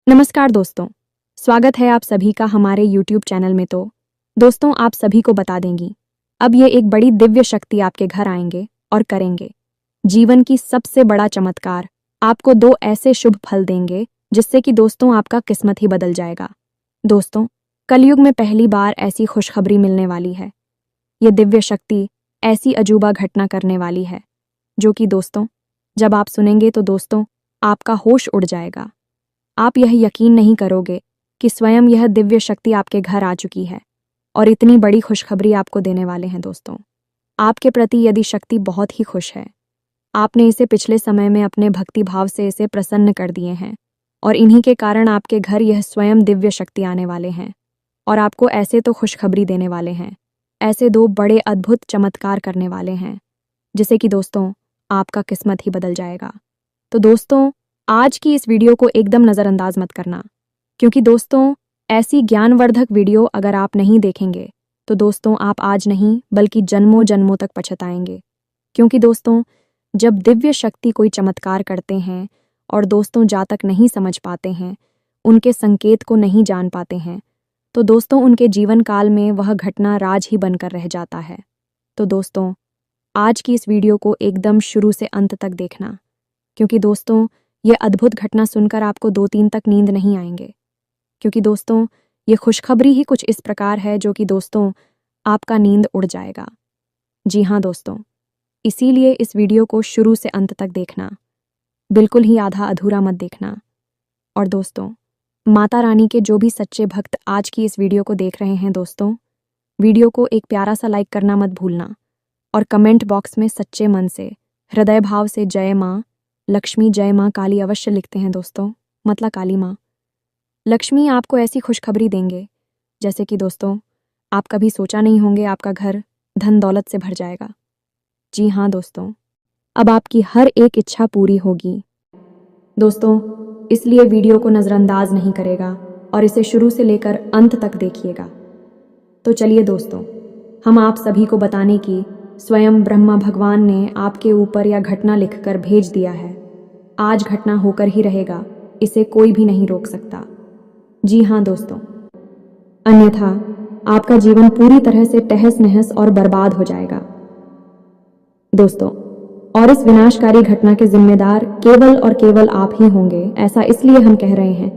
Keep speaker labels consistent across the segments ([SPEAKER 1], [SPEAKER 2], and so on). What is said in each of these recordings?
[SPEAKER 1] नमस्कार दोस्तों, स्वागत है आप सभी का हमारे YouTube चैनल में। तो दोस्तों, आप सभी को बता देंगी अब ये एक बड़ी दिव्य शक्ति आपके घर आएंगे और करेंगे जीवन की सबसे बड़ा चमत्कार। आपको 2 ऐसे शुभ फल देंगे जिससे कि दोस्तों आपका किस्मत ही बदल जाएगा। दोस्तों, कलयुग में पहली बार ऐसी खुशखबरी मिलने वाली है। ये दिव्य शक्ति ऐसी अजूबा घटना करने वाली है जो कि दोस्तों जब आप सुनेंगे तो दोस्तों आपका होश उड़ जाएगा। आप यह यकीन नहीं करोगे कि स्वयं यह दिव्य शक्ति आपके घर आ चुकी है और इतनी बड़ी खुशखबरी आपको देने वाले हैं। दोस्तों, आपके प्रति यदि शक्ति बहुत ही खुश है, आपने इसे पिछले समय में अपने भक्ति भाव से इसे प्रसन्न कर दिए हैं और इन्हीं के कारण आपके घर यह स्वयं दिव्य शक्ति आने वाले हैं और आपको ऐसे तो खुशखबरी देने वाले हैं, ऐसे 2 बड़े अद्भुत चमत्कार करने वाले हैं जिसे कि दोस्तों आपका किस्मत ही बदल जाएगा। तो दोस्तों, आज की इस वीडियो को एकदम नज़रअंदाज मत करना, क्योंकि दोस्तों ऐसी ज्ञानवर्धक वीडियो अगर आप नहीं देखेंगे तो दोस्तों आप आज नहीं बल्कि जन्मों जन्मों तक पछताएंगे। क्योंकि दोस्तों जब दिव्य शक्ति कोई चमत्कार करते हैं और दोस्तों जातक नहीं समझ पाते हैं, उनके संकेत को नहीं जान पाते हैं, तो दोस्तों उनके जीवन काल में वह घटना राज ही बनकर रह जाता है। तो दोस्तों आज की इस वीडियो को एकदम शुरू से अंत तक देखना, क्योंकि दोस्तों ये अद्भुत घटना सुनकर आपको 2-3 तक नींद नहीं आएंगे। क्योंकि दोस्तों ये खुशखबरी ही कुछ इस प्रकार है जो कि दोस्तों आपका नींद उड़ जाएगा। जी हाँ दोस्तों, इसीलिए इस वीडियो को शुरू से अंत तक देखना, बिल्कुल ही आधा अधूरा मत देखना। और दोस्तों माता रानी के जो भी सच्चे भक्त आज की इस वीडियो को देख रहे हैं, दोस्तों वीडियो को एक प्यारा सा लाइक करना मत भूलना और कमेंट बॉक्स में सच्चे मन से हृदय भाव से जय माँ लक्ष्मी, जय माँ काली अवश्य लिखते हैं दोस्तों, मतलब काली माँ लक्ष्मी आपको ऐसी खुशखबरी देंगे जैसे कि दोस्तों आप कभी सोचा नहीं होंगे आपका घर धन दौलत से भर जाएगा। जी हाँ दोस्तों, अब आपकी हर एक इच्छा पूरी होगी। दोस्तों इसलिए वीडियो को नज़रअंदाज नहीं करेगा और इसे शुरू से लेकर अंत तक देखिएगा। तो चलिए दोस्तों, हम आप सभी को बताने की स्वयं ब्रह्मा भगवान ने आपके ऊपर यह घटना लिखकर भेज दिया है। आज घटना होकर ही रहेगा, इसे कोई भी नहीं रोक सकता। जी हाँ दोस्तों, अन्यथा आपका जीवन पूरी तरह से तहस नहस और बर्बाद हो जाएगा। दोस्तों, और इस विनाशकारी घटना के जिम्मेदार केवल और केवल आप ही होंगे। ऐसा इसलिए हम कह रहे हैं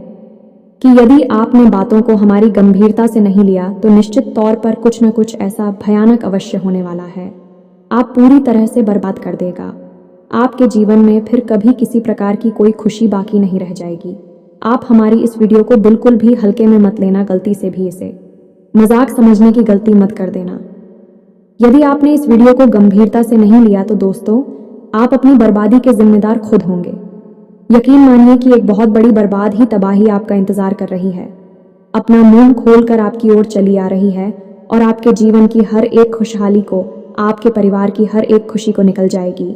[SPEAKER 1] कि यदि आपने बातों को हमारी गंभीरता से नहीं लिया तो निश्चित तौर पर कुछ न कुछ ऐसा भयानक अवश्य होने वाला है। आप पूरी तरह से बर्बाद कर देगा। आपके जीवन में फिर कभी किसी प्रकार की कोई खुशी बाकी नहीं रह जाएगी। आप हमारी इस वीडियो को बिल्कुल भी हल्के में मत लेना, गलती से भी इसे मजाक समझने की गलती मत कर देना। यदि आपने इस वीडियो को गंभीरता से नहीं लिया तो दोस्तों आप अपनी बर्बादी के जिम्मेदार खुद होंगे। यकीन मानिए कि एक बहुत बड़ी बर्बाद ही तबाही आपका इंतजार कर रही है। अपना मुंह खोलकर आपकी ओर चली आ रही है और आपके जीवन की हर एक खुशहाली को, आपके परिवार की हर एक खुशी को निकल जाएगी।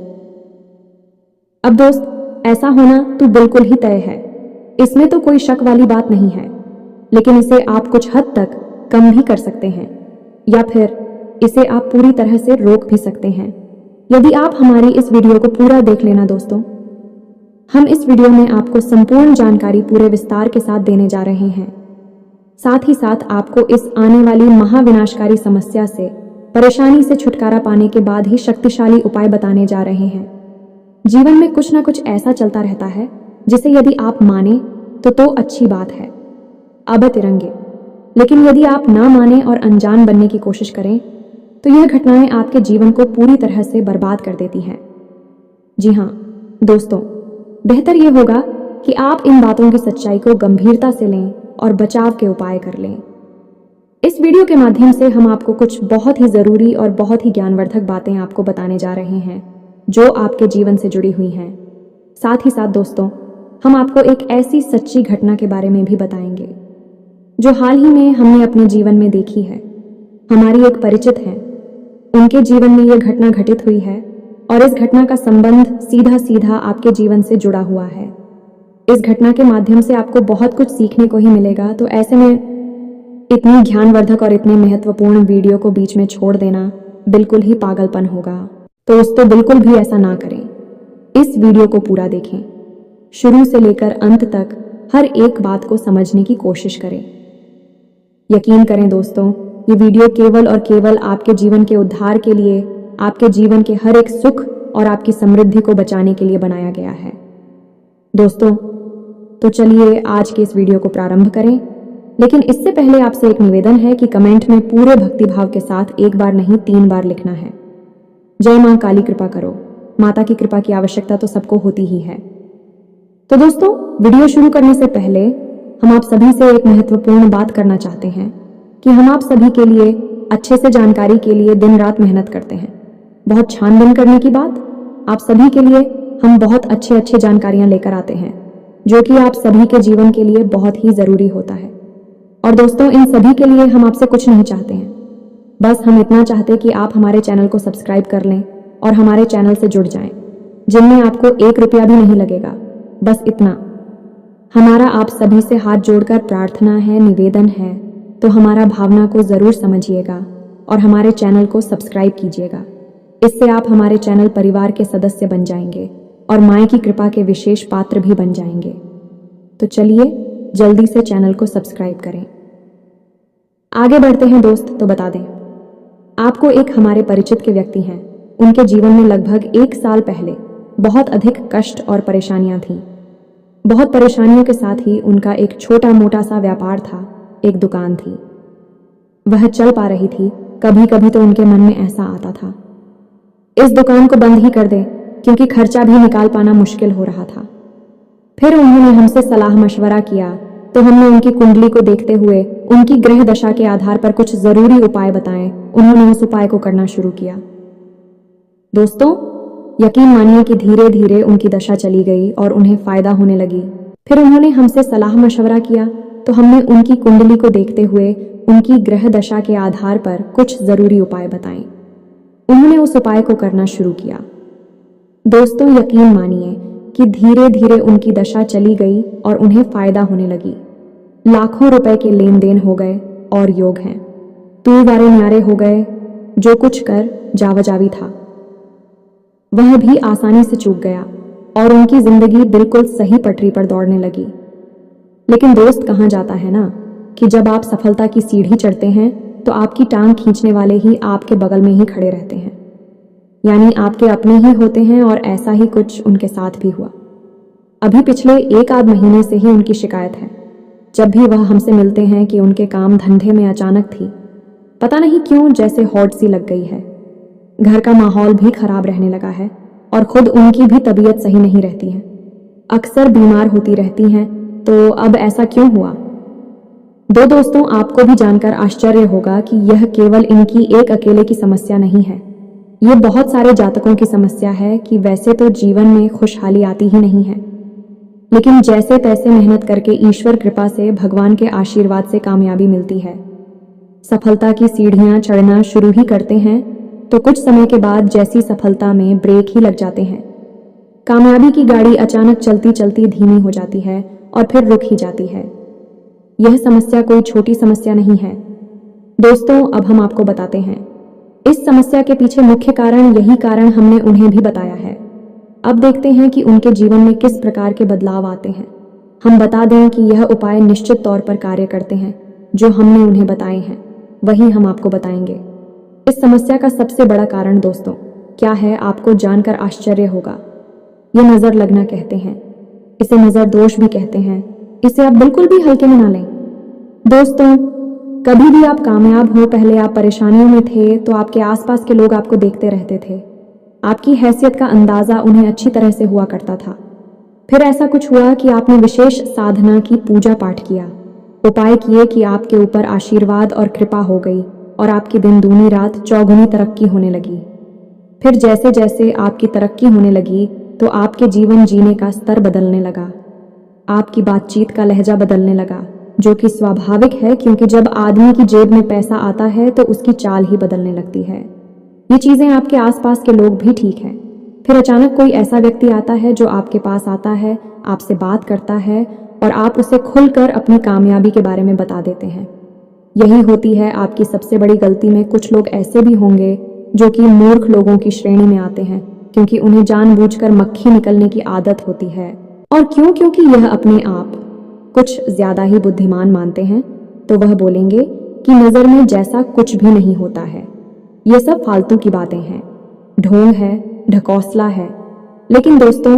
[SPEAKER 1] अब दोस्त ऐसा होना तो बिल्कुल ही तय है, इसमें तो कोई शक वाली बात नहीं है। लेकिन इसे आप कुछ हद तक कम भी कर सकते हैं या फिर इसे आप पूरी तरह से रोक भी सकते हैं यदि आप हमारी इस वीडियो को पूरा देख लेना। दोस्तों हम इस वीडियो में आपको संपूर्ण जानकारी पूरे विस्तार के साथ देने जा रहे हैं। साथ ही साथ आपको इस आने वाली महाविनाशकारी समस्या से, परेशानी से छुटकारा पाने के बाद ही शक्तिशाली उपाय बताने जा रहे हैं। जीवन में कुछ ना कुछ ऐसा चलता रहता है जिसे यदि आप माने तो अच्छी बात है, अब तिरंगे। लेकिन यदि आप ना माने और अनजान बनने की कोशिश करें तो यह घटनाएं आपके जीवन को पूरी तरह से बर्बाद कर देती हैं। जी हाँ दोस्तों, बेहतर यह होगा कि आप इन बातों की सच्चाई को गंभीरता से लें और बचाव के उपाय कर लें। इस वीडियो के माध्यम से हम आपको कुछ बहुत ही ज़रूरी और बहुत ही ज्ञानवर्धक बातें आपको बताने जा रहे हैं जो आपके जीवन से जुड़ी हुई हैं। साथ ही साथ दोस्तों हम आपको एक ऐसी सच्ची घटना के बारे में भी बताएंगे जो हाल ही में हमने अपने जीवन में देखी है। हमारी एक परिचित हैं, उनके जीवन में यह घटना घटित हुई है और इस घटना का संबंध सीधा सीधा आपके जीवन से जुड़ा हुआ है। इस घटना के माध्यम से आपको बहुत कुछ सीखने को ही मिलेगा। तो ऐसे में इतनी ज्ञानवर्धक और इतने महत्वपूर्ण वीडियो को बीच में छोड़ देना बिल्कुल ही पागलपन होगा। तो दोस्तों बिल्कुल भी ऐसा ना करें। इस वीडियो को पूरा देखें, शुरू से लेकर अंत तक हर एक बात को समझने की कोशिश करें। यकीन करें दोस्तों, ये वीडियो केवल और केवल आपके जीवन के उद्धार के लिए, आपके जीवन के हर एक सुख और आपकी समृद्धि को बचाने के लिए बनाया गया है। दोस्तों, तो चलिए आज के इस वीडियो को प्रारंभ करें। लेकिन इससे पहले आपसे एक निवेदन है कि कमेंट में पूरे भक्तिभाव के साथ एक बार नहीं 3 बार लिखना है। जय मां काली कृपा करो। माता की कृपा की आवश्यकता तो सबको होती ही है। तो दोस्तों, वीडियो शुरू करने से पहले हम आप सभी से एक महत्वपूर्ण बात करना चाहते हैं कि हम आप सभी के लिए अच्छे से जानकारी के लिए दिन रात मेहनत करते हैं। बहुत छानबीन करने की बात, आप सभी के लिए हम बहुत अच्छे जानकारियां लेकर आते हैं जो कि आप सभी के जीवन के लिए बहुत ही ज़रूरी होता है। और दोस्तों, इन सभी के लिए हम आपसे कुछ नहीं चाहते हैं, बस हम इतना चाहते कि आप हमारे चैनल को सब्सक्राइब कर लें और हमारे चैनल से जुड़ जाएं, जिनमें आपको 1 रुपया भी नहीं लगेगा। बस इतना। हमारा आप सभी से हाथ जोड़कर प्रार्थना है, निवेदन है, तो हमारा भावना को ज़रूर समझिएगा और हमारे चैनल को सब्सक्राइब कीजिएगा। इससे आप हमारे चैनल परिवार के सदस्य बन जाएंगे और माँ की कृपा के विशेष पात्र भी बन जाएंगे। तो चलिए जल्दी से चैनल को सब्सक्राइब करें। आगे बढ़ते हैं दोस्त, तो बता दें आपको, एक हमारे परिचित के व्यक्ति हैं, उनके जीवन में लगभग 1 साल पहले बहुत अधिक कष्ट और परेशानियां थीं। बहुत परेशानियों के साथ ही उनका एक छोटा मोटा सा व्यापार था, एक दुकान थी। वह चल पा रही थी। कभी कभी तो उनके मन में ऐसा आता था, इस दुकान को बंद ही कर दें, क्योंकि खर्चा भी निकाल पाना मुश्किल हो रहा था। फिर उन्होंने हमसे सलाह मशवरा किया, तो हमने उनकी कुंडली को देखते हुए उनकी ग्रह दशा के आधार पर कुछ जरूरी उपाय बताए। उन्होंने उस उपाय को करना शुरू किया। दोस्तों, यकीन मानिए कि धीरे धीरे उनकी दशा चली गई और उन्हें फायदा होने लगी। फिर उन्होंने हमसे सलाह मशवरा किया, तो हमने उनकी कुंडली को देखते हुए उनकी ग्रह दशा के आधार पर कुछ जरूरी उपाय बताए। उन्होंने उस उपाय को करना शुरू किया। दोस्तों, यकीन मानिए कि धीरे धीरे उनकी दशा चली गई और उन्हें फायदा होने लगी। लाखों रुपए के लेन देन हो गए और योग हैं, तू वारे न्यारे हो गए। जो कुछ कर जावजावी था वह भी आसानी से चूक गया और उनकी जिंदगी बिल्कुल सही पटरी पर दौड़ने लगी। लेकिन दोस्त, कहाँ जाता है ना कि जब आप सफलता की सीढ़ी चढ़ते हैं तो आपकी टांग खींचने वाले ही आपके बगल में ही खड़े रहते हैं, यानी आपके अपने ही होते हैं। और ऐसा ही कुछ उनके साथ भी हुआ। अभी पिछले 1 आध महीने से ही उनकी शिकायत है। जब भी वह हमसे मिलते हैं कि उनके काम धंधे में अचानक थी, पता नहीं क्यों, जैसे हॉट सी लग गई है। घर का माहौल भी खराब रहने लगा है और खुद उनकी भी तबीयत सही नहीं रहती है। अक्सर बीमार होती रहती हैं। तो अब ऐसा क्यों हुआ? दोस्तों, आपको भी जानकर आश्चर्य होगा कि यह केवल इनकी एक अकेले की समस्या नहीं है। ये बहुत सारे जातकों की समस्या है कि वैसे तो जीवन में खुशहाली आती ही नहीं है, लेकिन जैसे तैसे मेहनत करके ईश्वर कृपा से, भगवान के आशीर्वाद से कामयाबी मिलती है। सफलता की सीढ़ियां चढ़ना शुरू ही करते हैं तो कुछ समय के बाद जैसी सफलता में ब्रेक ही लग जाते हैं। कामयाबी की गाड़ी अचानक चलती चलती धीमी हो जाती है और फिर रुक ही जाती है। यह समस्या कोई छोटी समस्या नहीं है दोस्तों। अब हम आपको बताते हैं इस समस्या के पीछे मुख्य कारण। यही कारण हमने उन्हें भी बताया है। अब देखते हैं कि उनके जीवन में किस प्रकार के बदलाव आते हैं। हम बता दें कि यह उपाय निश्चित तौर पर कार्य करते हैं। जो हमने उन्हें बताए हैं वही हम आपको बताएंगे। इस समस्या का सबसे बड़ा कारण दोस्तों क्या है, आपको जानकर आश्चर्य होगा। ये नज़र लगना कहते हैं, इसे नज़र दोष भी कहते हैं। इसे आप बिल्कुल भी हल्के में ना लें दोस्तों। कभी भी आप कामयाब हो, पहले आप परेशानियों में थे तो आपके आसपास के लोग आपको देखते रहते थे। आपकी हैसियत का अंदाज़ा उन्हें अच्छी तरह से हुआ करता था। फिर ऐसा कुछ हुआ कि आपने विशेष साधना की, पूजा पाठ किया, उपाय किए कि आपके ऊपर आशीर्वाद और कृपा हो गई और आपकी दिन दूनी रात चौगुनी तरक्की होने लगी। फिर जैसे जैसे आपकी तरक्की होने लगी तो आपके जीवन जीने का स्तर बदलने लगा। आपकी बातचीत का लहजा बदलने लगा, जो कि स्वाभाविक है, क्योंकि जब आदमी की जेब में पैसा आता है तो उसकी चाल ही बदलने लगती है। ये चीज़ें आपके आसपास के लोग भी ठीक हैं। फिर अचानक कोई ऐसा व्यक्ति आता है जो आपके पास आता है, आपसे बात करता है और आप उसे खुलकर अपनी कामयाबी के बारे में बता देते हैं। यही होती है आपकी सबसे बड़ी गलती। में कुछ लोग ऐसे भी होंगे जो कि मूर्ख लोगों की श्रेणी में आते हैं, क्योंकि उन्हें जानबूझकर मक्खी निकलने की आदत होती है। और क्यों? क्योंकि यह अपने आप कुछ ज़्यादा ही बुद्धिमान मानते हैं तो वह बोलेंगे कि नज़र में जैसा कुछ भी नहीं होता है, ये सब फालतू की बातें हैं, ढोंग है, ढकोसला है। लेकिन दोस्तों,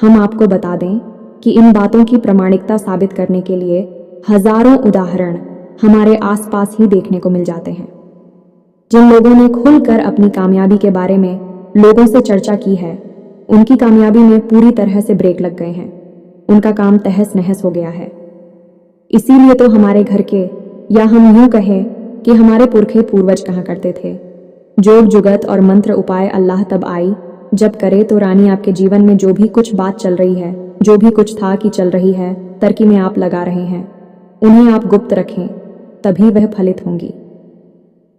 [SPEAKER 1] हम आपको बता दें कि इन बातों की प्रामाणिकता साबित करने के लिए हजारों उदाहरण हमारे आसपास ही देखने को मिल जाते हैं। जिन लोगों ने खुलकर अपनी कामयाबी के बारे में लोगों से चर्चा की है, उनकी कामयाबी में पूरी तरह से ब्रेक लग गए हैं, उनका काम तहस नहस हो गया है। इसीलिए तो हमारे घर के, या हम यूं कहें कि हमारे पुरखे पूर्वज कहा करते थे, जोग जुगत और मंत्र उपाय अल्लाह तब आई जब करे तो रानी आपके जीवन में जो भी कुछ बात चल रही है, जो भी कुछ था कि चल रही है, तरकी में आप लगा रहे हैं, उन्हें आप गुप्त रखें, तभी वह फलित होंगी।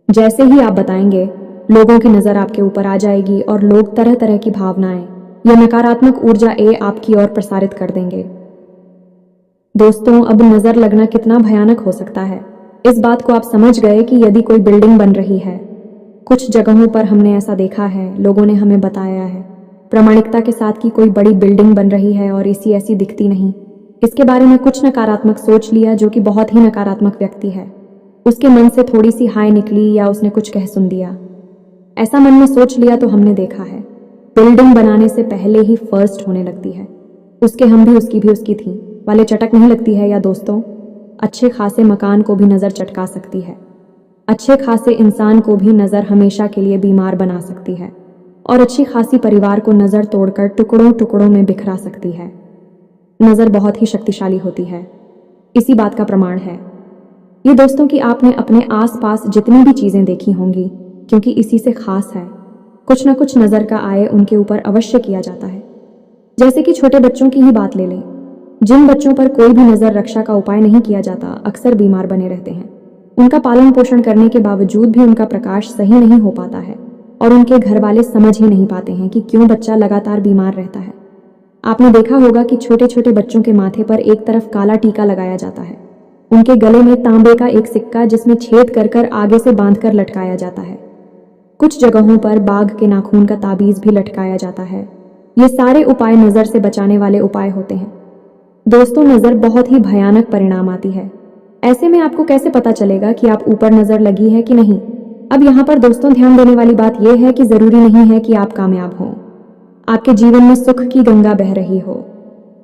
[SPEAKER 1] जैसे ही आप बताएंगे, लोगों की नज़र आपके ऊपर आ जाएगी और लोग तरह तरह की भावनाएं या नकारात्मक ऊर्जा आपकी ओर प्रसारित कर देंगे। दोस्तों, अब नज़र लगना कितना भयानक हो सकता है, इस बात को आप समझ गए कि यदि कोई बिल्डिंग बन रही है, कुछ जगहों पर हमने ऐसा देखा है, लोगों ने हमें बताया है प्रामाणिकता के साथ कि कोई बड़ी बिल्डिंग बन रही है और इसी ऐसी दिखती नहीं, इसके बारे में कुछ नकारात्मक सोच लिया जो कि बहुत ही नकारात्मक व्यक्ति है, उसके मन से थोड़ी सी हाय निकली या उसने कुछ कह सुन दिया, ऐसा मन में सोच लिया तो हमने देखा है बिल्डिंग बनाने से पहले ही फर्स्ट होने लगती है। उसके हम भी उसकी भी उसकी थी वाले चटक नहीं लगती है। या दोस्तों, अच्छे खासे मकान को भी नज़र चटका सकती है, अच्छे खासे इंसान को भी नज़र हमेशा के लिए बीमार बना सकती है और अच्छी खासी परिवार को नज़र तोड़कर टुकड़ों टुकड़ों में बिखरा सकती है। नज़र बहुत ही शक्तिशाली होती है, इसी बात का प्रमाण है ये दोस्तों कि आपने अपने आसपास जितनी भी चीज़ें देखी होंगी, क्योंकि इसी से खास है, कुछ न कुछ नज़र का आए उनके ऊपर अवश्य किया जाता है। जैसे कि छोटे बच्चों की ही बात ले लें, जिन बच्चों पर कोई भी नज़र रक्षा का उपाय नहीं किया जाता अक्सर बीमार बने रहते हैं। उनका पालन पोषण करने के बावजूद भी उनका प्रकाश सही नहीं हो पाता है और उनके घर वाले समझ ही नहीं पाते हैं कि क्यों बच्चा लगातार बीमार रहता है। आपने देखा होगा कि छोटे छोटे बच्चों के माथे पर एक तरफ काला टीका लगाया जाता है, उनके गले में तांबे का एक सिक्का जिसमें छेद कर कर आगे से बांधकर लटकाया जाता है, कुछ जगहों पर बाघ के नाखून का ताबीज भी लटकाया जाता है। ये सारे उपाय नज़र से बचाने वाले उपाय होते हैं। दोस्तों, नज़र बहुत ही भयानक परिणाम आती है। ऐसे में आपको कैसे पता चलेगा कि आप ऊपर नज़र लगी है कि नहीं? अब यहाँ पर दोस्तों ध्यान देने वाली बात यह है कि ज़रूरी नहीं है कि आप कामयाब हों, आपके जीवन में सुख की गंगा बह रही हो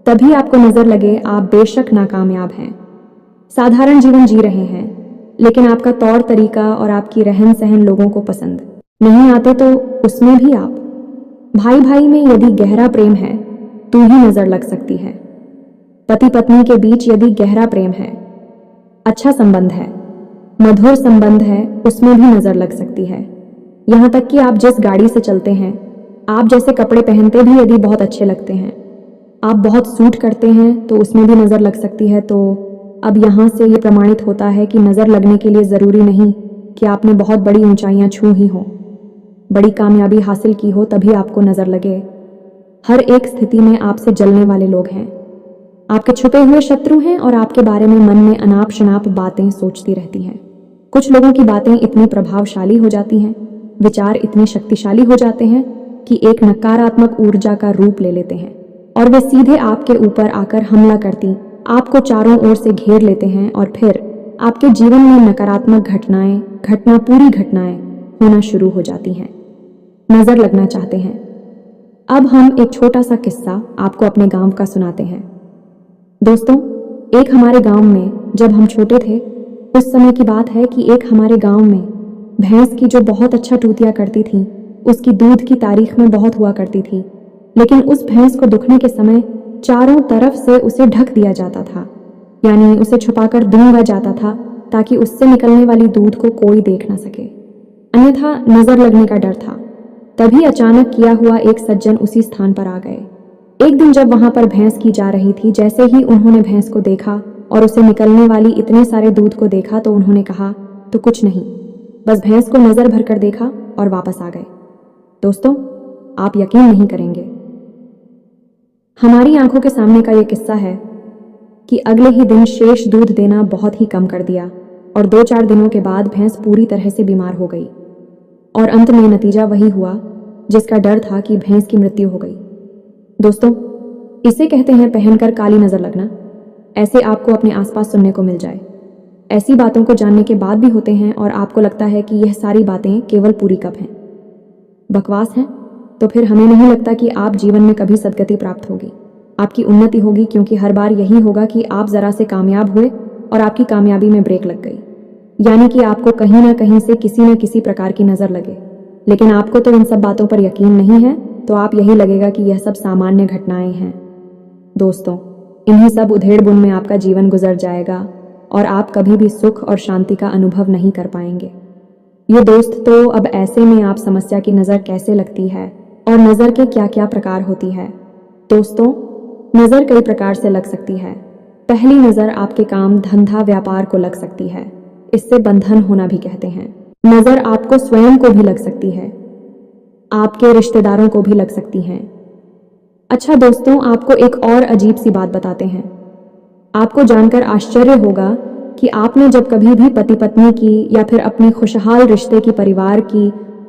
[SPEAKER 1] तभी आपको नज़र लगे आप बेशक नाकामयाब हैं, साधारण जीवन जी रहे हैं, लेकिन आपका तौर तरीका और आपकी रहन सहन लोगों को पसंद नहीं आते तो उसमें भी आप, भाई भाई में यदि गहरा प्रेम है तो ही नज़र लग सकती है। पति पत्नी के बीच यदि गहरा प्रेम है, अच्छा संबंध है, मधुर संबंध है, उसमें भी नज़र लग सकती है। यहाँ तक कि आप जिस गाड़ी से चलते हैं, आप जैसे कपड़े पहनते भी यदि बहुत अच्छे लगते हैं, आप बहुत सूट करते हैं तो उसमें भी नज़र लग सकती है। तो अब यहाँ से ये प्रमाणित होता है कि नज़र लगने के लिए ज़रूरी नहीं कि आपने बहुत बड़ी ऊंचाइयाँ छू ही हों, बड़ी कामयाबी हासिल की हो तभी आपको नज़र लगे। हर एक स्थिति में आपसे जलने वाले लोग हैं, आपके छुपे हुए शत्रु हैं और आपके बारे में मन में अनाप शनाप बातें सोचती रहती हैं। कुछ लोगों की बातें इतनी प्रभावशाली हो जाती हैं, विचार इतने शक्तिशाली हो जाते हैं कि एक नकारात्मक ऊर्जा का रूप ले लेते हैं और वे सीधे आपके ऊपर आकर हमला करती, आपको चारों ओर से घेर लेते हैं और फिर आपके जीवन में नकारात्मक पूरी घटनाएं होना शुरू हो जाती हैं। नज़र लगना चाहते हैं। अब हम एक छोटा सा किस्सा आपको अपने गांव का सुनाते हैं। दोस्तों, एक हमारे गांव में जब हम छोटे थे उस समय की बात है कि एक हमारे गांव में भैंस की जो बहुत अच्छा टूतिया करती थी, उसकी दूध की तारीख में बहुत हुआ करती थी, लेकिन उस भैंस को दुखने के समय चारों तरफ से उसे ढक दिया जाता था, यानी उसे छुपाकर दूंगा जाता था ताकि उससे निकलने वाली दूध को कोई देख ना सके, अन्यथा नज़र लगने का डर था। तभी अचानक किया हुआ एक सज्जन उसी स्थान पर आ गए। एक दिन जब वहां पर भैंस की जा रही थी, जैसे ही उन्होंने भैंस को देखा और उसे निकलने वाली इतने सारे दूध को देखा तो उन्होंने कहा तो कुछ नहीं, बस भैंस को नज़र भर कर देखा और वापस आ गए। दोस्तों, आप यकीन नहीं करेंगे, हमारी आंखों के सामने का यह किस्सा है कि अगले ही दिन शेष दूध देना बहुत ही कम कर दिया और 2-4 दिनों के बाद भैंस पूरी तरह से बीमार हो गई और अंत में नतीजा वही हुआ जिसका डर था कि भैंस की मृत्यु हो गई। दोस्तों, इसे कहते हैं पहनकर काली नज़र लगना। ऐसे आपको अपने आसपास सुनने को मिल जाए। ऐसी बातों को जानने के बाद भी होते हैं और आपको लगता है कि यह सारी बातें केवल पूरी कप हैं, बकवास हैं। तो फिर हमें नहीं लगता कि आप जीवन में कभी सदगति प्राप्त होगी, आपकी उन्नति होगी, क्योंकि हर बार यही होगा कि आप ज़रा से कामयाब हुए और आपकी कामयाबी में ब्रेक लग गई, यानी कि आपको कहीं ना कहीं से किसी न किसी प्रकार की नज़र लगे। लेकिन आपको तो इन सब बातों पर यकीन नहीं है, तो आप यही लगेगा कि यह सब सामान्य घटनाएं हैं। दोस्तों, इन्हीं सब उधेड़-बुन में आपका जीवन गुजर जाएगा और आप कभी भी सुख और शांति का अनुभव नहीं कर पाएंगे। ये दोस्त, तो अब ऐसे में आप समस्या की नज़र कैसे लगती है और नज़र के क्या क्या प्रकार होती है। दोस्तों, नज़र कई प्रकार से लग सकती है। पहली नज़र आपके काम, धंधा, व्यापार को लग सकती है। इससे बंधन होना भी कहते हैं। नज़र आपको स्वयं को भी लग सकती है, आपके रिश्तेदारों को भी लग सकती हैं। अच्छा दोस्तों, आपको एक और अजीब सी बात बताते हैं। आपको जानकर आश्चर्य होगा कि आपने जब कभी भी पति पत्नी की या फिर अपनी खुशहाल रिश्ते की, परिवार की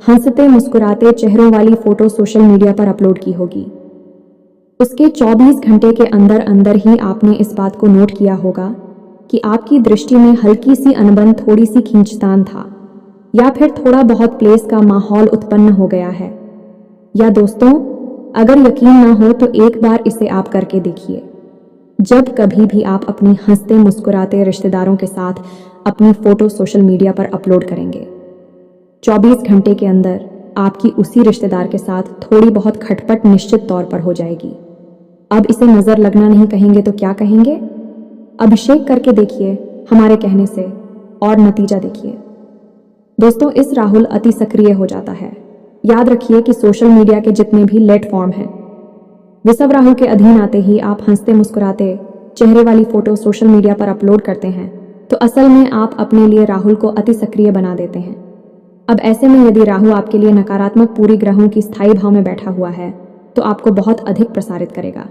[SPEAKER 1] हंसते मुस्कुराते चेहरों वाली फोटो सोशल मीडिया पर अपलोड की होगी, उसके 24 घंटे के अंदर अंदर ही आपने इस बात को नोट किया होगा कि आपकी दृष्टि में हल्की सी अनबन, थोड़ी सी खींचतान था, या फिर थोड़ा बहुत प्लेस का माहौल उत्पन्न हो गया है। या दोस्तों, अगर यकीन ना हो तो एक बार इसे आप करके देखिए। जब कभी भी आप अपनी हंसते मुस्कुराते रिश्तेदारों के साथ अपनी फोटो सोशल मीडिया पर अपलोड करेंगे, 24 घंटे के अंदर आपकी उसी रिश्तेदार के साथ थोड़ी बहुत खटपट निश्चित तौर पर हो जाएगी। अब इसे नज़र लगना नहीं कहेंगे तो क्या कहेंगे? अभिषेक करके देखिए हमारे कहने से और नतीजा देखिए। दोस्तों, इस राहुल अति सक्रिय हो जाता है। याद रखिए कि सोशल मीडिया के जितने भी प्लेटफॉर्म हैं, वे सब राहु के अधीन आते ही आप हंसते मुस्कुराते चेहरे वाली फोटो सोशल मीडिया पर अपलोड करते हैं, तो असल में आप अपने लिए राहुल को अति सक्रिय बना देते हैं। अब ऐसे में यदि राहु आपके लिए नकारात्मक पूरी ग्रहों की स्थायी भाव में बैठा हुआ है, तो आपको बहुत अधिक प्रसारित करेगा,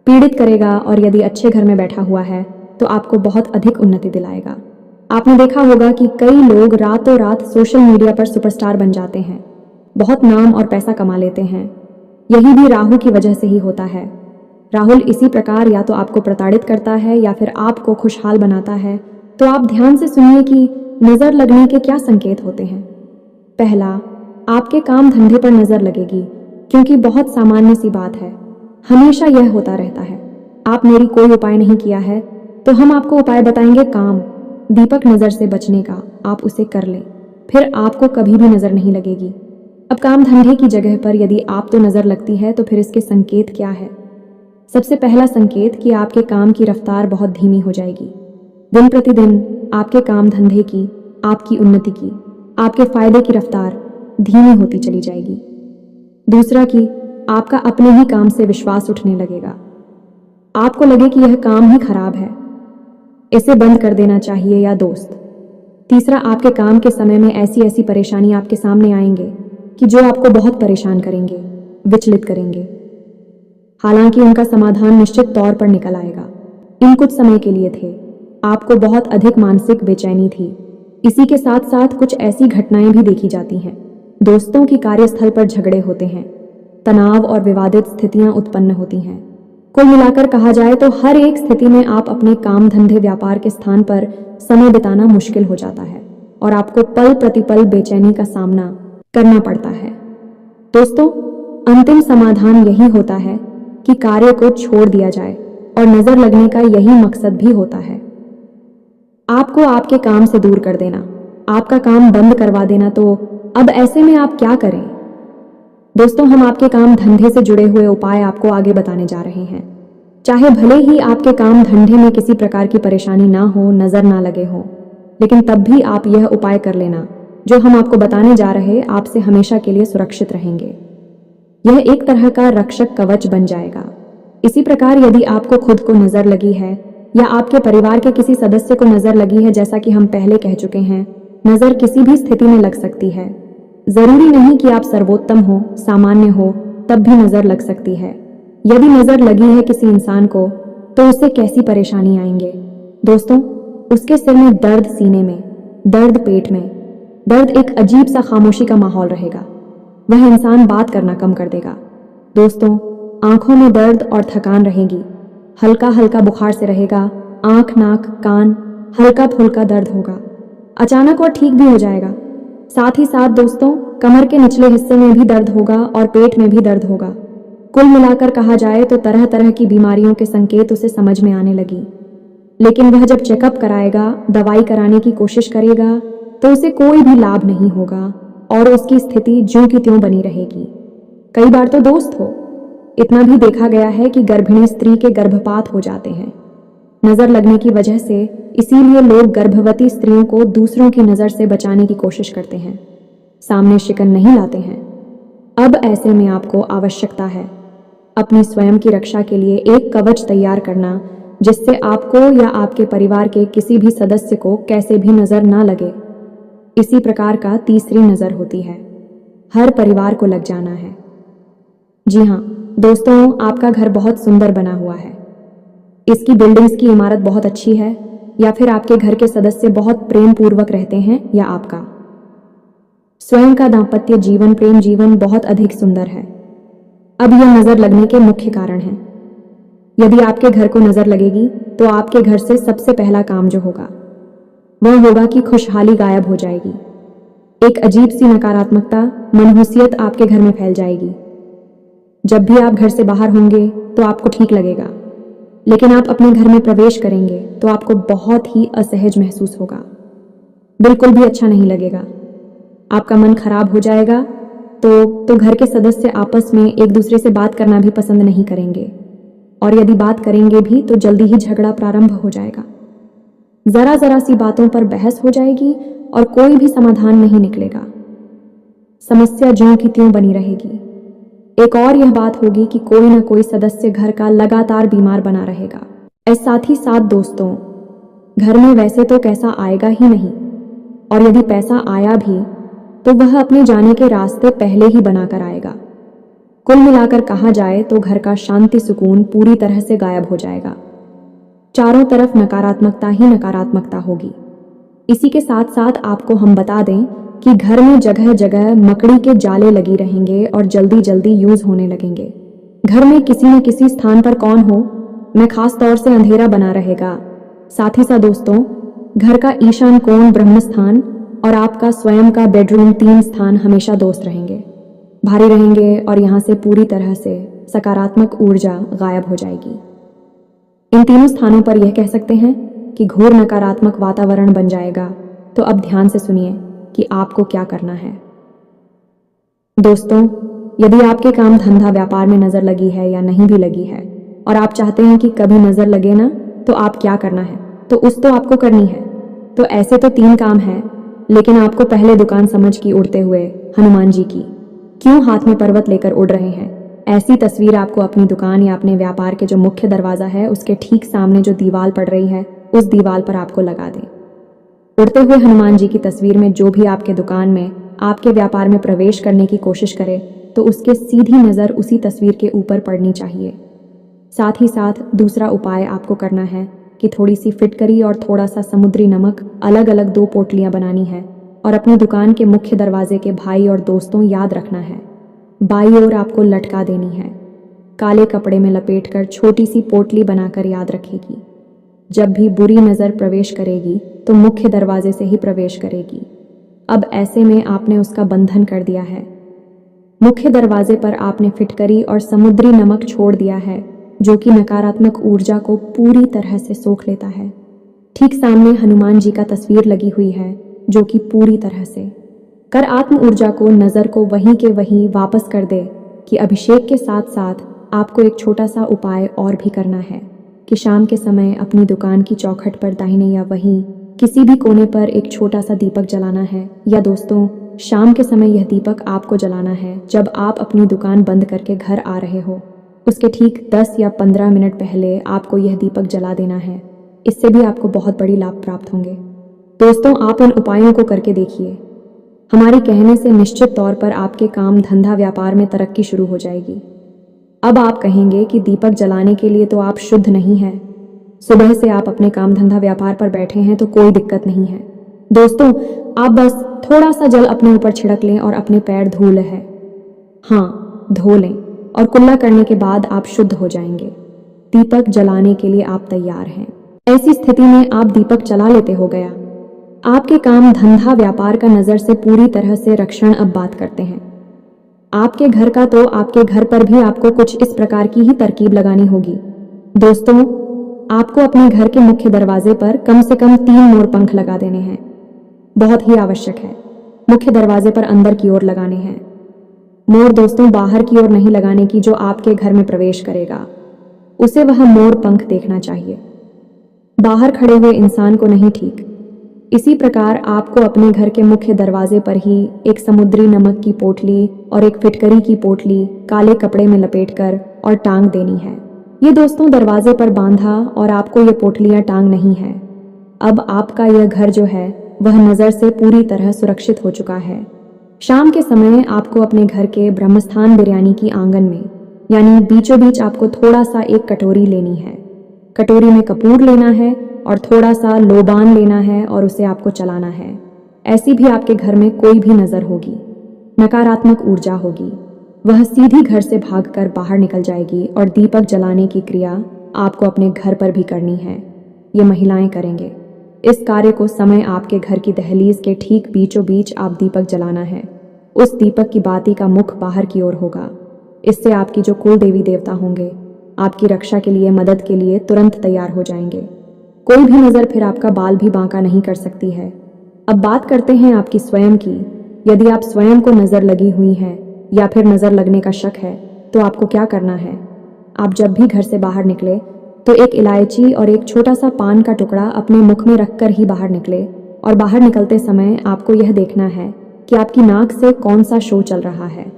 [SPEAKER 1] पीड़ित करेगा, और यदि अच्छे घर में बैठा हुआ है तो आपको बहुत अधिक उन्नति दिलाएगा। आपने देखा होगा कि कई लोग रातों रात सोशल मीडिया पर सुपरस्टार बन जाते हैं, बहुत नाम और पैसा कमा लेते हैं। यही भी राहु की वजह से ही होता है। राहुल इसी प्रकार या तो आपको प्रताड़ित करता है या फिर आपको खुशहाल बनाता है। तो आप ध्यान से सुनिए कि नज़र लगने के क्या संकेत होते हैं। पहला, आपके काम धंधे पर नज़र लगेगी, क्योंकि बहुत सामान्य सी बात है, हमेशा यह होता रहता है। आप मेरी कोई उपाय नहीं किया है तो हम आपको उपाय बताएंगे। काम, दीपक नज़र से बचने का, आप उसे कर लें, फिर आपको कभी भी नज़र नहीं लगेगी। अब काम धंधे की जगह पर यदि आप तो नज़र लगती है तो फिर इसके संकेत क्या है? सबसे पहला संकेत कि आपके काम की रफ्तार बहुत धीमी हो जाएगी। दिन प्रतिदिन आपके काम धंधे की, आपकी उन्नति की, आपके फायदे की रफ्तार धीमी होती चली जाएगी। दूसरा कि आपका अपने ही काम से विश्वास उठने लगेगा। आपको लगे कि यह काम ही खराब है, इसे बंद कर देना चाहिए। या दोस्त, तीसरा, आपके काम के समय में ऐसी ऐसी परेशानी आपके सामने आएंगे कि जो आपको बहुत परेशान करेंगे, विचलित करेंगे। हालांकि उनका समाधान निश्चित तौर पर निकल आएगा। इन कुछ समय के लिए थे, आपको बहुत अधिक मानसिक बेचैनी थी। इसी के साथ साथ कुछ ऐसी घटनाएं भी देखी जाती हैं। दोस्तों की कार्यस्थल पर झगड़े होते हैं, तनाव और विवादित स्थितियां उत्पन्न होती हैं। कुल मिलाकर कहा जाए तो हर एक स्थिति में आप अपने काम धंधे व्यापार के स्थान पर समय बिताना मुश्किल हो जाता है और आपको पल प्रतिपल बेचैनी का सामना करना पड़ता है। दोस्तों, अंतिम समाधान यही होता है कि कार्य को छोड़ दिया जाए, और नजर लगने का यही मकसद भी होता है, आपको आपके काम से दूर कर देना, आपका काम बंद करवा देना। तो अब ऐसे में आप क्या करें? दोस्तों, हम आपके काम धंधे से जुड़े हुए उपाय आपको आगे बताने जा रहे हैं। चाहे भले ही आपके काम धंधे में किसी प्रकार की परेशानी ना हो, नजर ना लगे हो, लेकिन तब भी आप यह उपाय कर लेना जो हम आपको बताने जा रहे आपसे हमेशा के लिए सुरक्षित रहेंगे। यह एक तरह का रक्षक कवच बन जाएगा। इसी प्रकार यदि आपको खुद को नजर लगी है या आपके परिवार के किसी सदस्य को नजर लगी है, जैसा कि हम पहले कह चुके हैं, नजर किसी भी स्थिति में लग सकती है। जरूरी नहीं कि आप सर्वोत्तम हो, सामान्य हो, तब भी नजर लग सकती है। यदि नजर लगी है किसी इंसान को तो उससे कैसी परेशानी आएंगे? दोस्तों, उसके सिर में दर्द, सीने में दर्द, पेट में दर्द, एक अजीब सा खामोशी का माहौल रहेगा। वह इंसान बात करना कम कर देगा। दोस्तों, आंखों में दर्द और थकान रहेगी, हल्का हल्का बुखार से रहेगा, आंख, नाक, कान हल्का फुल्का दर्द होगा, अचानक और ठीक भी हो जाएगा। साथ ही साथ दोस्तों, कमर के निचले हिस्से में भी दर्द होगा और पेट में भी दर्द होगा। कुल मिलाकर कहा जाए तो तरह तरह की बीमारियों के संकेत उसे समझ में आने लगी। लेकिन वह जब चेकअप कराएगा, दवाई कराने की कोशिश करेगा, तो उसे कोई भी लाभ नहीं होगा और उसकी स्थिति ज्यों की त्यों बनी रहेगी। कई बार तो दोस्त हो, इतना भी देखा गया है कि गर्भिणी स्त्री के गर्भपात हो जाते हैं नजर लगने की वजह से। इसीलिए लोग गर्भवती स्त्रियों को दूसरों की नजर से बचाने की कोशिश करते हैं, सामने शिकन नहीं लाते हैं। अब ऐसे में आपको आवश्यकता है अपनी स्वयं की रक्षा के लिए एक कवच तैयार करना, जिससे आपको या आपके परिवार के किसी भी सदस्य को कैसे भी नजर ना लगे। इसी प्रकार का तीसरी नजर होती है, हर परिवार को लग जाना है। जी हाँ दोस्तों, आपका घर बहुत सुंदर बना हुआ है, इसकी बिल्डिंग्स की इमारत बहुत अच्छी है, या फिर आपके घर के सदस्य बहुत प्रेम पूर्वक रहते हैं, या आपका स्वयं का दाम्पत्य जीवन, प्रेम जीवन बहुत अधिक सुंदर है। अब यह नजर लगने के मुख्य कारण हैं। यदि आपके घर को नजर लगेगी तो आपके घर से सबसे पहला काम जो होगा वह होगा कि खुशहाली गायब हो जाएगी। एक अजीब सी नकारात्मकता, मनहूसियत आपके घर में फैल जाएगी। जब भी आप घर से बाहर होंगे तो आपको ठीक लगेगा, लेकिन आप अपने घर में प्रवेश करेंगे तो आपको बहुत ही असहज महसूस होगा, बिल्कुल भी अच्छा नहीं लगेगा, आपका मन खराब हो जाएगा। तो घर के सदस्य आपस में एक दूसरे से बात करना भी पसंद नहीं करेंगे, और यदि बात करेंगे भी तो जल्दी ही झगड़ा प्रारंभ हो जाएगा। जरा जरा सी बातों पर बहस हो जाएगी और कोई भी समाधान नहीं निकलेगा, समस्या ज्यों की त्यों बनी रहेगी। एक और यह बात होगी कि कोई ना कोई सदस्य घर का लगातार बीमार बना रहेगा। साथ ही साथ दोस्तों, घर में वैसे तो पैसा आएगा ही नहीं, और यदि पैसा आया भी तो वह अपने जाने के रास्ते पहले ही बनाकर आएगा। कुल मिलाकर कहा जाए तो घर का शांति सुकून पूरी तरह से गायब हो जाएगा। चारों तरफ नकारात्मकता ही नकारात्मकता होगी। इसी के साथ साथ आपको हम बता दें कि घर में जगह जगह मकड़ी के जाले लगी रहेंगे और जल्दी जल्दी यूज होने लगेंगे। घर में किसी न किसी स्थान पर कौन हो में खास तौर से अंधेरा बना रहेगा। साथ ही साथ दोस्तों, घर का ईशान कोण, ब्रह्म स्थान और आपका स्वयं का बेडरूम, 3 स्थान हमेशा दोस्त रहेंगे, भारी रहेंगे, और यहाँ से पूरी तरह से सकारात्मक ऊर्जा गायब हो जाएगी। इन तीनों स्थानों पर यह कह सकते हैं कि घोर नकारात्मक वातावरण बन जाएगा। तो अब ध्यान से सुनिए कि आपको क्या करना है। दोस्तों, यदि आपके काम धंधा व्यापार में नजर लगी है या नहीं भी लगी है, और आप चाहते हैं कि कभी नजर लगे ना, तो आप क्या करना है, तो आपको करनी है। तो ऐसे तो 3 काम हैं, लेकिन आपको पहले दुकान समझ की उड़ते हुए हनुमान जी की, क्यों हाथ में पर्वत लेकर उड़ रहे हैं, ऐसी तस्वीर आपको अपनी दुकान या अपने व्यापार के जो मुख्य दरवाजा है उसके ठीक सामने जो दीवार पड़ रही है, उस दीवार पर आपको लगा दें। उड़ते हुए हनुमान जी की तस्वीर में जो भी आपके दुकान में, आपके व्यापार में प्रवेश करने की कोशिश करे, तो उसके सीधी नज़र उसी तस्वीर के ऊपर पड़नी चाहिए। साथ ही साथ दूसरा उपाय आपको करना है कि थोड़ी सी फिटकरी और थोड़ा सा समुद्री नमक अलग अलग 2 पोटलियां बनानी है, और अपनी दुकान के मुख्य दरवाजे के भाई और दोस्तों याद रखना है, बाई ओर आपको लटका देनी है। काले कपड़े में लपेटकर छोटी सी पोटली बनाकर याद रखेगी। जब भी बुरी नज़र प्रवेश करेगी तो मुख्य दरवाजे से ही प्रवेश करेगी। अब ऐसे में आपने उसका बंधन कर दिया है। मुख्य दरवाजे पर आपने फिटकरी और समुद्री नमक छोड़ दिया है, जो कि नकारात्मक ऊर्जा को पूरी तरह से सोख लेता है। ठीक सामने हनुमान जी का तस्वीर लगी हुई है, जो कि पूरी तरह से कर आत्म ऊर्जा को, नज़र को वहीं के वहीं वापस कर दे। कि अभिषेक के साथ साथ आपको एक छोटा सा उपाय और भी करना है कि शाम के समय अपनी दुकान की चौखट पर दाहिने या वहीं किसी भी कोने पर एक छोटा सा दीपक जलाना है। या दोस्तों, शाम के समय यह दीपक आपको जलाना है जब आप अपनी दुकान बंद करके घर आ रहे हो। उसके ठीक 10 या 15 मिनट पहले आपको यह दीपक जला देना है। इससे भी आपको बहुत बड़ी लाभ प्राप्त होंगे। दोस्तों, आप इन उपायों को करके देखिए। हमारी कहने से निश्चित तौर पर आपके काम धंधा व्यापार में तरक्की शुरू हो जाएगी। अब आप कहेंगे कि दीपक जलाने के लिए तो आप शुद्ध नहीं हैं, सुबह से आप अपने काम धंधा व्यापार पर बैठे हैं, तो कोई दिक्कत नहीं है। दोस्तों, आप बस थोड़ा सा जल अपने ऊपर छिड़क लें और अपने पैर धो लें। हाँ, धो लें, और कुल्ला करने के बाद आप शुद्ध हो जाएंगे। दीपक जलाने के लिए आप तैयार हैं। ऐसी स्थिति में आप दीपक जला लेते हो गया। आपके काम धंधा व्यापार का नज़र से पूरी तरह से रक्षण अब बात करते हैं। आपके घर का तो आपके घर पर भी आपको कुछ इस प्रकार की ही तरकीब लगानी होगी। दोस्तों, आपको अपने घर के मुख्य दरवाजे पर कम से कम 3 मोर पंख लगा देने हैं। बहुत ही आवश्यक है। मुख्य दरवाजे पर अंदर की ओर लगाने हैं। मोर दोस्तों बाहर की ओर नहीं लगाने की जो आपके घर में प्रवेश करेगा, उसे वह मोर पंख देखना चाहिए, बाहर खड़े हुए इंसान को नहीं। ठीक इसी प्रकार आपको अपने घर के मुख्य दरवाजे पर ही एक समुद्री नमक की पोटली और एक फिटकरी की पोटली काले कपड़े में लपेटकर और टांग देनी है। ये दोस्तों दरवाजे पर बांधा और आपको ये पोटलियां टांग नहीं है। अब आपका यह घर जो है वह नज़र से पूरी तरह सुरक्षित हो चुका है। शाम के समय आपको अपने घर के ब्रह्मस्थान बिरयानी की आंगन में यानी बीचों बीच आपको थोड़ा सा एक कटोरी लेनी है। कटोरी में कपूर लेना है और थोड़ा सा लोबान लेना है और उसे आपको चलाना है। ऐसी भी आपके घर में कोई भी नज़र होगी, नकारात्मक ऊर्जा होगी, वह सीधी घर से भागकर बाहर निकल जाएगी और दीपक जलाने की क्रिया आपको अपने घर पर भी करनी है। ये महिलाएं करेंगे। इस कार्य को समय आपके घर की दहलीज के ठीक बीचों बीच आप दीपक जलाना है। उस दीपक की बाती का मुख बाहर की ओर होगा। इससे आपकी जो कुल देवी देवता होंगे आपकी रक्षा के लिए, मदद के लिए तुरंत तैयार हो जाएंगे। कोई भी नज़र फिर आपका बाल भी बांका नहीं कर सकती है। अब बात करते हैं आपकी स्वयं की। यदि आप स्वयं को नज़र लगी हुई है या फिर नज़र लगने का शक है तो आपको क्या करना है। आप जब भी घर से बाहर निकले तो एक इलायची और एक छोटा सा पान का टुकड़ा अपने मुख में रखकर ही बाहर निकले और बाहर निकलते समय आपको यह देखना है कि आपकी नाक से कौन सा शो चल रहा है।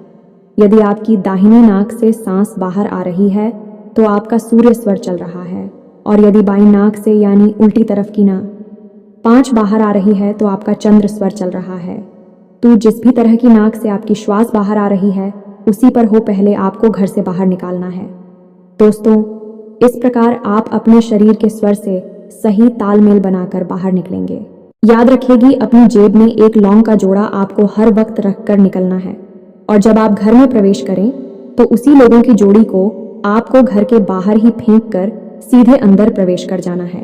[SPEAKER 1] यदि आपकी दाहिनी नाक से सांस बाहर आ रही है तो आपका सूर्य स्वर चल रहा है और यदि बाईं नाक से यानी उल्टी तरफ की नाक 5 बाहर आ रही है तो आपका चंद्र स्वर चल रहा है। तो जिस भी तरह की नाक से आपकी श्वास बाहर आ रही है उसी पर हो पहले आपको घर से बाहर निकालना है। दोस्तों, इस प्रकार आप अपने शरीर के स्वर से सही तालमेल बनाकर बाहर निकलेंगे। याद रखिएगी अपनी जेब में एक लौंग का जोड़ा आपको हर वक्त रखकर निकलना है और जब आप घर में प्रवेश करें तो उसी लोगों की जोड़ी को आपको घर के बाहर ही फेंक कर सीधे अंदर प्रवेश कर जाना है।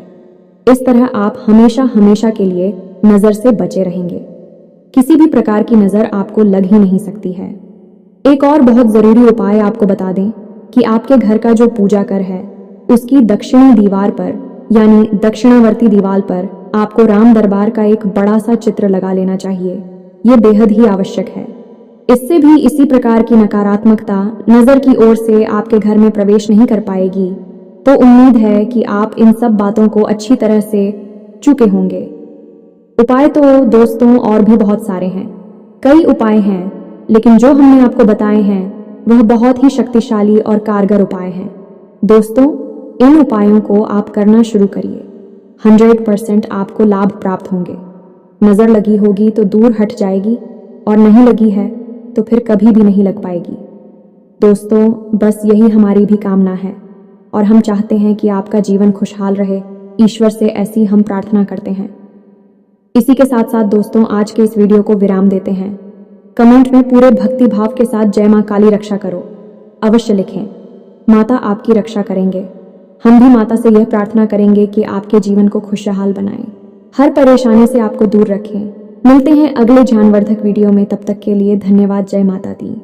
[SPEAKER 1] इस तरह आप हमेशा हमेशा के लिए नज़र से बचे रहेंगे। किसी भी प्रकार की नज़र आपको लग ही नहीं सकती है। एक और बहुत ज़रूरी उपाय आपको बता दें कि आपके घर का जो पूजा घर है उसकी दक्षिणी दीवार पर यानी दक्षिणावर्ती दीवार पर आपको राम दरबार का एक बड़ा सा चित्र लगा लेना चाहिए। ये बेहद ही आवश्यक है। इससे भी इसी प्रकार की नकारात्मकता नज़र की ओर से आपके घर में प्रवेश नहीं कर पाएगी। तो उम्मीद है कि आप इन सब बातों को अच्छी तरह से चुके होंगे। उपाय तो दोस्तों और भी बहुत सारे हैं, कई उपाय हैं, लेकिन जो हमने आपको बताए हैं वह बहुत ही शक्तिशाली और कारगर उपाय हैं। दोस्तों, इन उपायों को आप करना शुरू करिए। 100% आपको लाभ प्राप्त होंगे। नज़र लगी होगी तो दूर हट जाएगी और नहीं लगी है तो फिर कभी भी नहीं लग पाएगी। दोस्तों, बस यही हमारी भी कामना है और हम चाहते हैं कि आपका जीवन खुशहाल रहे। ईश्वर से ऐसी हम प्रार्थना करते हैं। इसी के साथ साथ दोस्तों आज के इस वीडियो को विराम देते हैं। कमेंट में पूरे भक्ति भाव के साथ जय माँ काली रक्षा करो अवश्य लिखें। माता आपकी रक्षा करेंगे। हम भी माता से यह प्रार्थना करेंगे कि आपके जीवन को खुशहाल बनाएं, हर परेशानी से आपको दूर रखें। मिलते हैं अगले ज्ञानवर्धक वीडियो में, तब तक के लिए धन्यवाद। जय माता दी।